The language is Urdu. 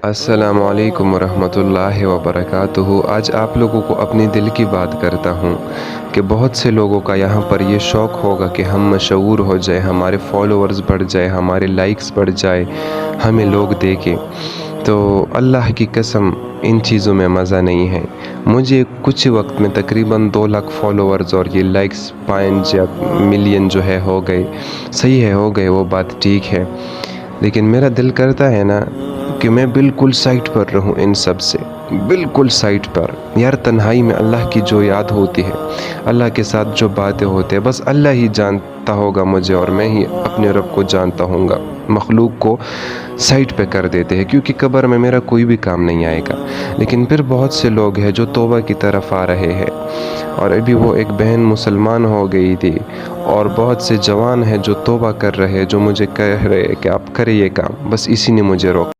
السلام علیکم ورحمۃ اللہ وبرکاتہ۔ آج آپ لوگوں کو اپنی دل کی بات کرتا ہوں کہ بہت سے لوگوں کا یہاں پر یہ شوق ہوگا کہ ہم مشہور ہو جائے، ہمارے فالوورز بڑھ جائے، ہمارے لائکس بڑھ جائے، ہمیں لوگ دیکھیں۔ تو اللہ کی قسم ان چیزوں میں مزہ نہیں ہے۔ مجھے کچھ وقت میں تقریباً 2 لاکھ فالوورز اور یہ لائکس 5 یا ملین جو ہے ہو گئے، صحیح ہے، ہو گئے، وہ بات ٹھیک ہے، لیکن میرا دل کرتا ہے نا کہ میں بالکل سائٹ پر رہوں ان سب سے، بالکل سائٹ پر۔ یار تنہائی میں اللہ کی جو یاد ہوتی ہے، اللہ کے ساتھ جو باتیں ہوتے ہیں، بس اللہ ہی جانتا ہوگا مجھے اور میں ہی اپنے رب کو جانتا ہوں گا۔ مخلوق کو سائٹ پہ کر دیتے ہیں کیونکہ قبر میں میرا کوئی بھی کام نہیں آئے گا۔ لیکن پھر بہت سے لوگ ہیں جو توبہ کی طرف آ رہے ہیں، اور ابھی وہ ایک بہن مسلمان ہو گئی تھی، اور بہت سے جوان ہیں جو توبہ کر رہے ہیں، جو مجھے کہہ رہے ہیں کہ آپ کریں یہ کام، بس اسی نے مجھے روکا۔